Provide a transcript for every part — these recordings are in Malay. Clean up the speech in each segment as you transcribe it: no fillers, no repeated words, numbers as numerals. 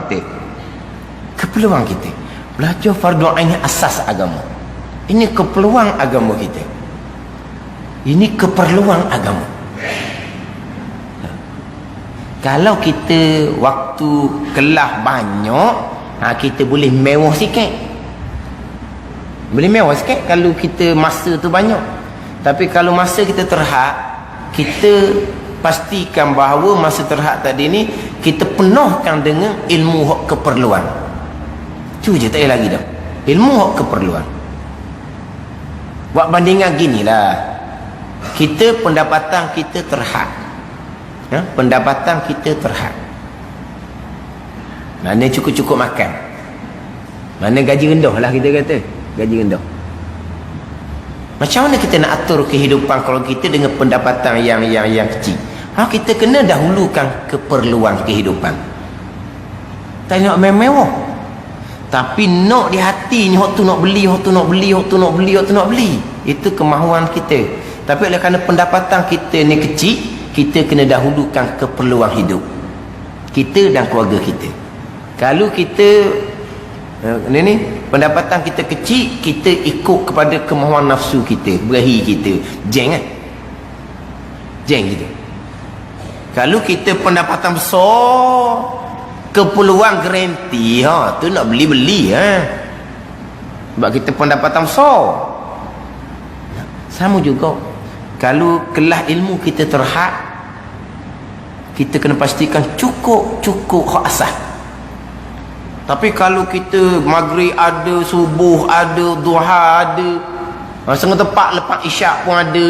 kita. Keperluan kita. Belajar fardu ain asas agama. Ini keperluan agama kita. Ini keperluan agama. Kalau kita waktu kelas banyak, kita boleh mewah sikit. Boleh mewah sikit kalau kita masa tu banyak. Tapi kalau masa kita terhad, kita pastikan bahawa masa terhad tadi ni kita penuhkan dengan ilmu hak keperluan. Tu je, tak payah lagi dah. Ilmu hak keperluan. Buat bandingan ginilah. Kita pendapatan kita terhad. Pendapatan kita terhad. Mana cukup-cukup makan. Mana gaji rendah lah kita kata. Gaji rendah. Macam mana kita nak atur kehidupan kalau kita dengan pendapatan yang kecil? Kita kena dahulukan keperluan kehidupan. Tak nak mewah. Tapi nak di hati ni hak tu nak beli, hak tu nak beli, hak tu nak beli, hak tu nak beli. Itu kemahuan kita. Tapi oleh kerana pendapatan kita ni kecil, kita kena dahulukan keperluan hidup kita dan keluarga kita. Kalau kita ni pendapatan kita kecil, kita ikut kepada kemahuan nafsu kita, berahi kita, jeng kan? Jeng kita. Kalau kita pendapatan besar, keperluan garanti, tu nak beli-beli sebab kita pendapatan besar. Sama juga kalau kelas ilmu kita terhad, kita kena pastikan cukup hak asas. Tapi kalau kita maghrib ada, subuh ada, duha ada, setengah tepat lepas isyak pun ada,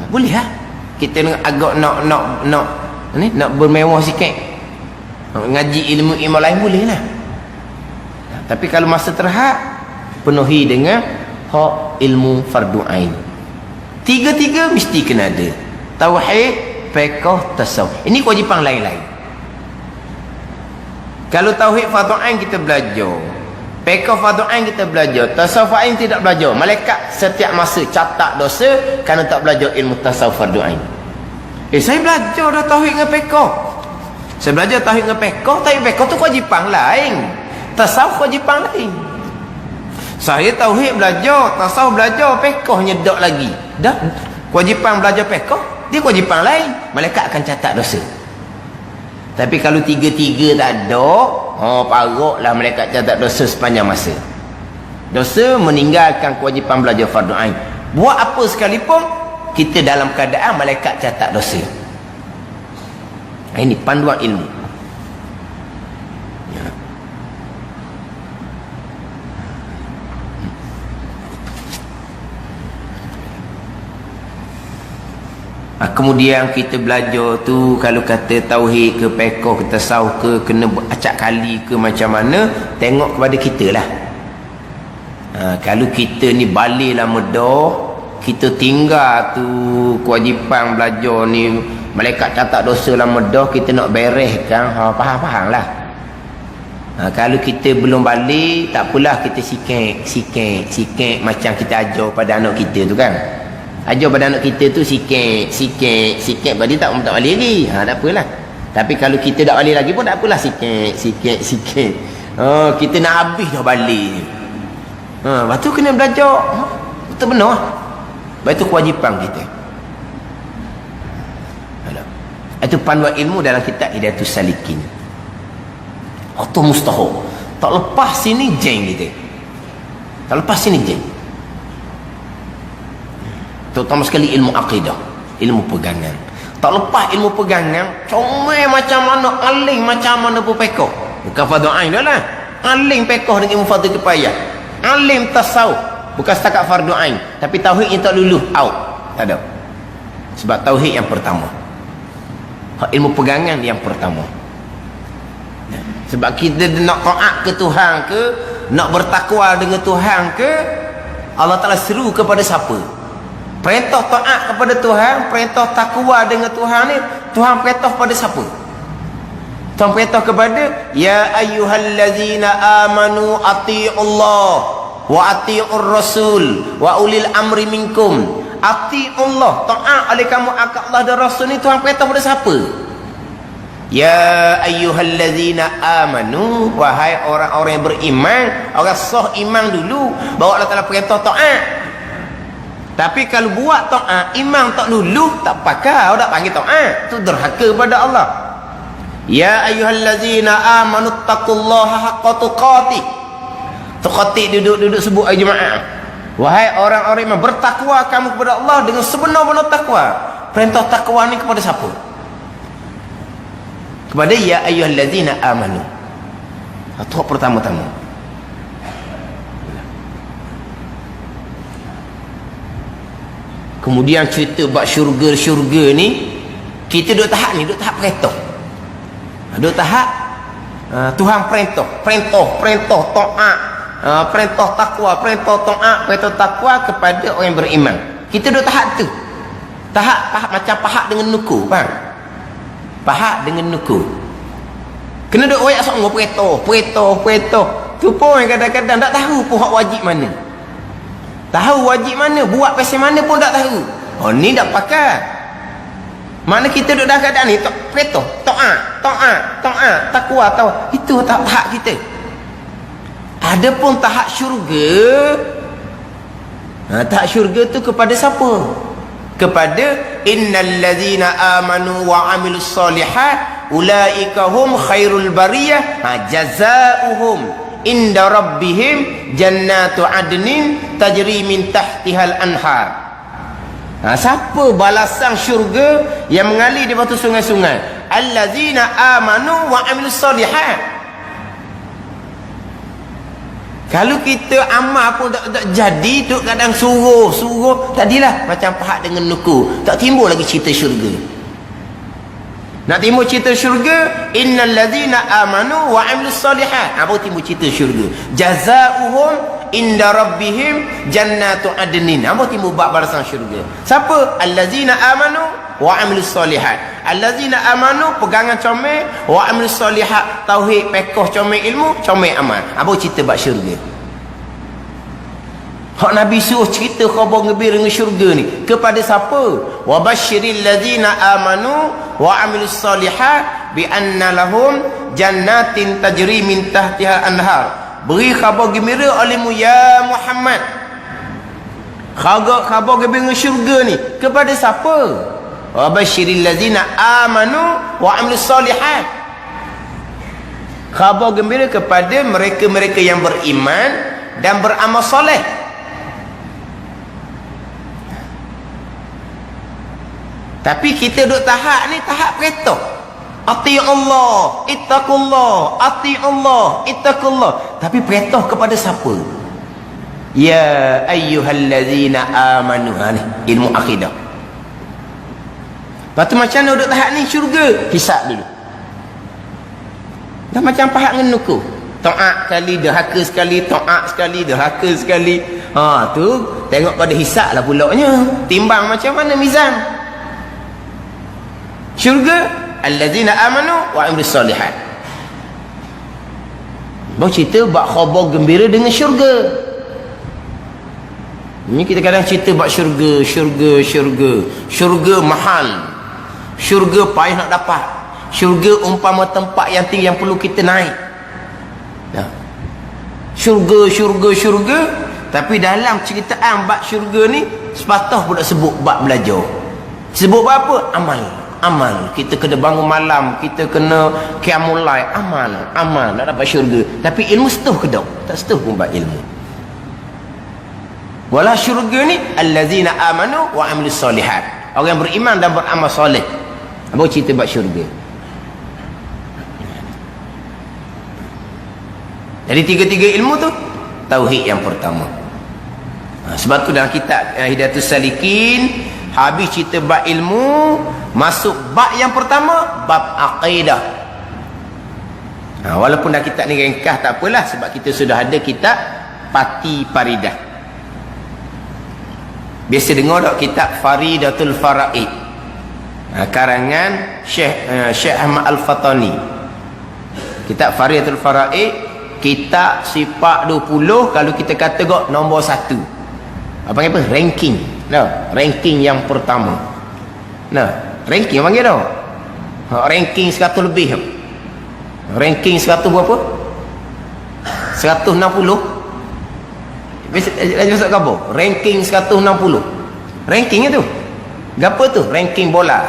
boleh lah kita agak nak bermewah sikit, ngaji ilmu lain boleh lah. Tapi kalau masa terhad, penuhi dengan hak ilmu fardu ain. Tiga-tiga mesti kena ada. Tauhid, fiqh, tasawuf. Ini kewajipan lain-lain. Kalau tauhid fardu ain kita belajar, fiqh fardu ain kita belajar, tasawuf ain tidak belajar. Malaikat setiap masa catat dosa kerana tak belajar ilmu tasawuf fardu ain. Saya belajar dah tauhid dengan fiqh. Saya belajar tauhid dengan fiqh, tapi fiqh tu kewajipan lain. Tasawuf kewajipan lain. Saya tauhid belajar, tasawuf belajar, fiqh nyedok lagi. Dah kewajipan belajar fiqh, dia kewajipan lain. Malaikat akan catat dosa. Tapi kalau tiga-tiga tak ada, paruklah malaikat catat dosa sepanjang masa. Dosa meninggalkan kewajipan belajar fardu ain. Buat apa sekalipun, kita dalam keadaan malaikat catat dosa. Ini panduan ilmu. Kemudian kita belajar tu, kalau kata tauhid ke fiqh ke tasawuf ke, kena acak kali ke macam mana, tengok kepada kita lah. Kalau kita ni balik lah medah, kita tinggal tu kewajipan belajar ni, malaikat catat dosa lah medah, kita nak bereskan, faham-faham lah. Kalau kita belum balik, tak apalah, kita sikit macam kita ajar pada anak kita tu kan. Ajar pada anak kita tu sikit bagi tak balik lagi, tak apalah. Tapi kalau kita tak balik lagi pun tak apalah, sikit kita nak habis dah balik. Lepas tu kena belajar betul benar. Lepas tu kewajipan kita. Itu panduan ilmu dalam kitab Hidayatus Salikin. Atau mustahil, tak lepas sini jeng kita, tak lepas sini jeng. Terutama sekali ilmu akidah, ilmu pegangan. Tak lepas ilmu pegangan, comel macam mana, aling macam mana pun fiqh. Bukan fardu ain dah lah. Aling fiqh dengan ilmu fardu kifayah. Alim tasawuf, bukan setakat fardu ain. Tapi tauhid yang tak luluh, out. Tak ada. Sebab tauhid yang pertama. Ilmu pegangan yang pertama. Sebab kita nak taat ke Tuhan ke, nak bertakwa dengan Tuhan ke, Allah Ta'ala seru kepada siapa? Perintah taat kepada Tuhan, perintah takwa dengan Tuhan ni, Tuhan perintah kepada siapa? Tuhan perintah kepada ya ayyuhallazina amanu atii'ullah wa atii'ur rasul wa ulil amri minkum. Atii'ullah, taat oleh kamu akan Allah dan Rasul ni, Tuhan perintah kepada siapa? Ya ayyuhallazina amanu, wahai orang-orang yang beriman. Orang sah iman dulu baru Allah Taala perintah taat. Tapi kalau buat taat iman tak luluh, tak pakai, tak panggil taat, tu derhaka pada Allah. Ya ayyuhallazina amanu taqullaha haqqa tuqatih. Tuqatih duduk sebut ai jemaah. Wahai orang-orang yang bertakwa kamu kepada Allah dengan sebenar-benar takwa. Perintah takwa ni kepada siapa? Kepada ya ayyuhallazina amanu. Itu pertama-tama. Kemudian cerita bab syurga ni, kita duk tahap ni, duk tahap perintah. Duk tahap Tuhan perintah taat, perintah takwa, perintah takwa kepada orang yang beriman. Kita duk tahap tu. Tahap macam pahat dengan nuku, faham? Pahat dengan nuku. Kena duk royak sok perintah. Tu pun kadang-kadang tak tahu pun hak wajib mana. Tahu wajib mana, buat pasal mana pun tak tahu. Oh ni tak pakai. Mana kita duduk dalam keadaan ni, perintah, taat, takwa, tahu. Itu tahap kita. Adapun tahap syurga, tahap syurga tu kepada siapa? Kepada innal ladzina amanu wa amilus solihat ulaika hum khairul bariyah jazaohum inda rabbihim jannatu adnin tajri min tahtihal anhar. Siapa balasan syurga yang mengalir di bawah sungai-sungai? Allazina amanu wa amilus solihat. Kalau kita amal pun tak jadi, tu kadang suruh tadilah macam pahat dengan nuku, tak timbul lagi cerita syurga. Nak timbul cerita syurga, innal ladzina amanu wa amilus solihat, apa timbul cerita syurga? Jazaohum inda rabbihim jannatu adnin, apa timbul bab balasan syurga? Siapa? Allazina amanu wa amilus solihat. Allazina amanu pegangan comel, wa amilus solihat tauhid, pekoh comel ilmu, comel amal. Apa cerita bab syurga? Hak Nabi suruh cerita khabar gembira dengan syurga ni kepada siapa? Wa basyiril ladzina amanu wa amilus solihat bi anna lahum jannatin tajri min tahtiha anhar. Beri khabar gembira olehmu ya Muhammad. Khabar gembira dengan syurga ni kepada siapa? Wa basyiril ladzina amanu wa amilus solihat. Khabar gembira kepada mereka-mereka yang beriman dan beramal soleh. Tapi kita duk tahap ni, tahap perintah. Ati Allah, ittaqullah, ati Allah, ittaqullah. Tapi perintah kepada siapa? Ya ayyuhallazina amanu. Ni ilmu akidah. Lepas tu macam mana duk tahap ni syurga? Hisab dulu. Dah macam pahat dengan nuku. Taat sekali, derhaka sekali, taat sekali, derhaka sekali. Tu tengok pada hisab lah pulaknya. Timbang macam mana mizan? Syurga allazina amanu wa amilus solihat. Baru cerita bab khabar gembira dengan syurga. Ini kita kadang cerita bab syurga. Syurga mahal. Syurga payah nak dapat. Syurga umpama tempat yang tinggi yang perlu kita naik. Syurga. Tapi dalam ceritaan bab syurga ni sepatah pun tak sebut bab belajar. Sebut bab apa? Amal. Kita kena bangun malam, kita kena qiyamul lail, amal nak dapat syurga. Tapi ilmu setuh ke tak setuh pun bab ilmu. Wala syurga ni allazina amanu wa amilus solihat. Orang yang beriman dan beramal soleh. Apa cerita bab syurga? Jadi tiga-tiga ilmu tu tauhid yang pertama. Sebab tu dalam kitab Hidayatus Salikin habis cerita bab ilmu, masuk bab yang pertama, bab akidah. Walaupun dah kitab ni ringkas tak apalah, sebab kita sudah ada kitab Pati Faridah. Biasa dengar tak kitab Faridatul Faraid, karangan Syekh Ahmad Al-Fatani. Kitab Faridatul Faraid, kitab sifat 20, kalau kita kata kok nombor 1. Apa panggil apa? Ranking. Ranking yang pertama. Ranking panggil tau. ranking 100 lebih. Ranking 100 berapa? 160. Masuk kabar ranking 160. Ranking itu gapo tu? Ranking bola.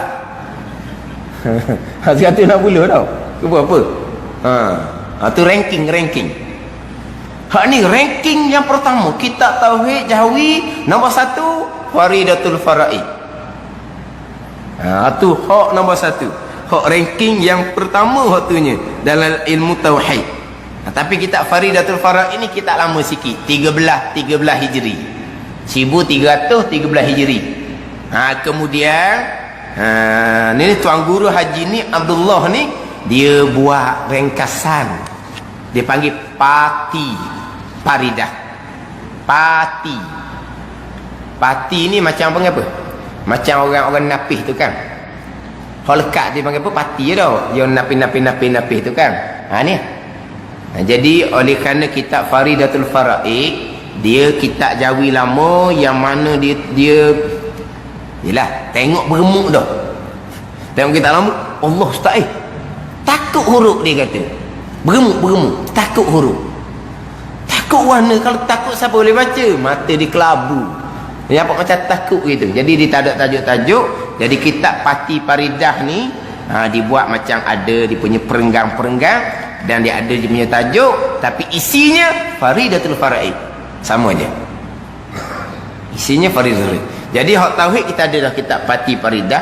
160 tau. Ke berapa? Tu ranking. Hak ni ranking yang pertama, kitab tauhid Jahawi nombor 1 Faridatul Faraid. Tu hak nombor 1. Hak ranking yang pertama hatunya dalam ilmu tauhid. Tapi kitab Faridatul Faraid ini kitab lama sikit, 13 Hijri. 1313 Hijri. Kemudian ni tuan guru haji ni Abdullah ni dia buat ringkasan. Dia panggil Pati Faridah. Pati ni macam apa? Macam orang-orang napih tu kan. Hal lekat dia panggil apa? Pati je tau. Yang napih tu kan. Ni. Jadi oleh kerana kitab Faridatul Faraid, dia kitab Jawi lama yang mana dia yalah, tengok beremuk dah. Tengok kitab lama, Allah Ustaz takut huruf dia kata. Beremuk, takut huruf. Takut warna, kalau takut siapa boleh baca? Mata dia kelabu. Dia apa macam takut gitu. Jadi dia tak ada tajuk-tajuk. Jadi kitab Pati Faridah ni dibuat macam ada dia punya perenggang-perenggang dan dia ada dia punya tajuk, tapi isinya Faridatul Faraid. Sama je. Isinya Faridatul. Jadi hak tauhid kita ada dah kitab Pati Faridah.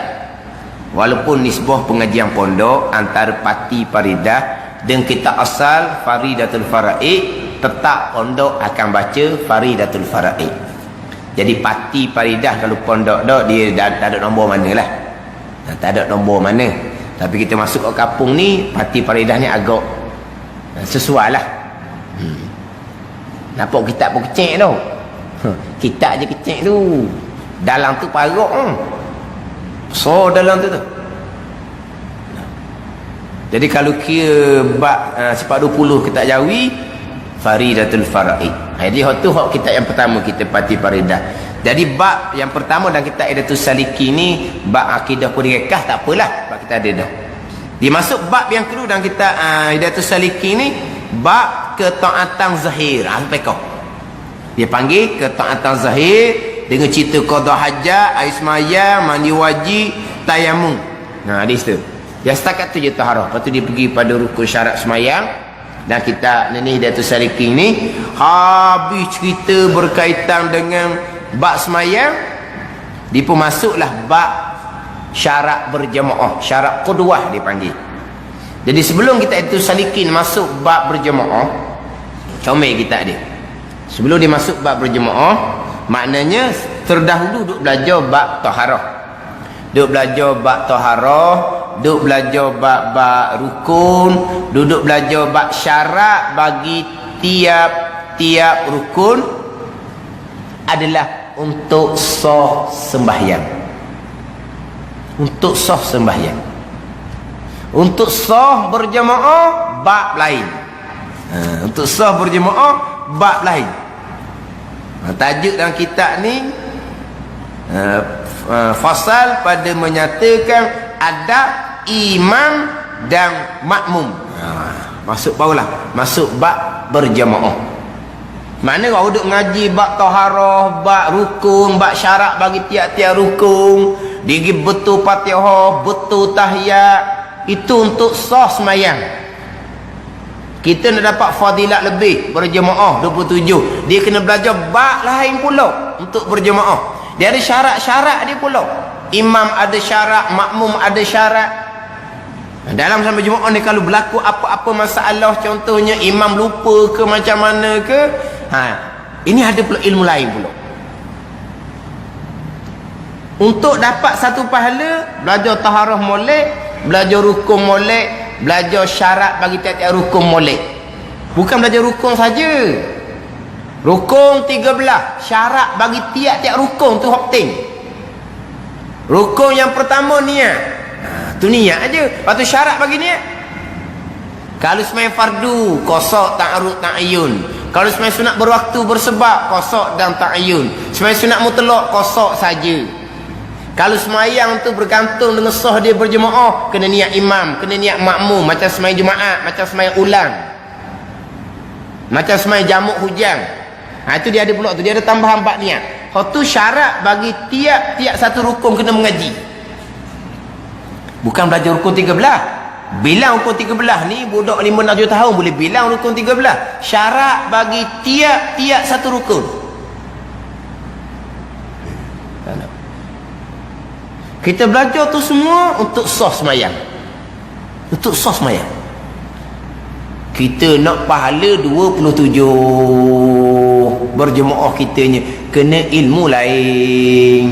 Walaupun nisbah pengajian pondok antara Pati Faridah dan kitab asal Faridatul Faraid, tetap pondok akan baca Faridatul Faraid. Jadi Pati Faridah kalau pondok dah dia tak ada nombor mana lah. Tak ada nombor mana. Tapi kita masuk ke kampung ni, Pati Faridah ni agak sesuai lah. Nampak kitab pun kecil tau. Kitab je kecil tu. Dalam tu parok. So dalam tu. Jadi kalau kira bab sifat 20 kitab Jawi, Faridatul Faraid. Jadi tu hak kitab yang pertama kita Pati Faridah. Jadi bab yang pertama dan kitab Hidayatus Saliki ni bab akidah perdekah, tak apalah, bab kita ada dah. Dia masuk bab yang kedua dan kita Hidayatus Saliki ni bab ketaatan zahir. Sampai kau. Dia panggil ketaatan zahir dengan cerita qada hajat, air semaya, mandi wajib, tayamum. Di situ. Yang setakat tu je taharah. Lepas tu dia pergi pada rukun syarat semayang. Dan kita ni Hidayatus Saliki ni habis cerita berkaitan dengan bab semayang. Dia pun masuklah bab syarat berjamaah, syarat qudwah dia panggil. Jadi sebelum kita itu Salikin masuk bab berjamaah, comel kita dia. Sebelum dia masuk bab berjamaah, maknanya terdahulu duk belajar bab taharah. Duk belajar bab taharah, duk belajar bab rukun, duduk belajar bab syarat bagi tiap rukun adalah untuk sah sembahyang. Untuk sah sembahyang. Untuk sah berjamaah bab lain. Untuk sah berjamaah bab lain. Tajuk dalam kitab ni fasal pada menyatakan adab imam dan makmum. Masuk barulah masuk bab berjamaah. Mana kau duduk ngaji bab taharah, bab rukun, bab syarat bagi tiap-tiap rukun, digi betul Fatihah, betul tahiyat. Itu untuk sah semayang. Kita nak dapat fadilat lebih berjemaah 27. Dia kena belajar bab lain pula untuk berjemaah. Dia ada syarat-syarat dia pula. Imam ada syarat, makmum ada syarat. Dalam sampai Jumaat ni kalau berlaku apa-apa masalah, contohnya imam lupa ke macam mana ke, ini ada pula ilmu lain pula. Untuk dapat satu pahala, belajar taharah molek, belajar rukun molek, belajar syarat bagi tiap-tiap rukun molek. Bukan belajar rukun saja. Rukun 13, syarat bagi tiap-tiap rukun tu hokting. Rukun yang pertama niat. Tu niat aja. Lepas tu syarat bagi niat. Kalau sembahyang fardu, qasad ta'arud ta'ayyun. Kalau sembahyang sunat berwaktu bersebab, qasad dan ta'ayyun. Sembahyang sunat mutlak, qasad saja. Kalau semayang tu bergantung dengan sah dia berjemaah, kena niat imam, kena niat makmum, macam semayang Jumaat, macam semayang ulang, macam semayang jamuk hujan. Itu dia ada pula tu, dia ada tambahan 4 niat. Tu syarat bagi tiap-tiap satu rukun kena mengaji. Bukan belajar rukun 13. Bilang rukun 13 ni budak 5-6 tahun boleh bilang rukun 13. Syarat bagi tiap-tiap satu rukun. Kita belajar tu semua untuk sah semayang. Untuk sah semayang. Kita nak pahala 27 berjemaah kitanya, kena ilmu lain.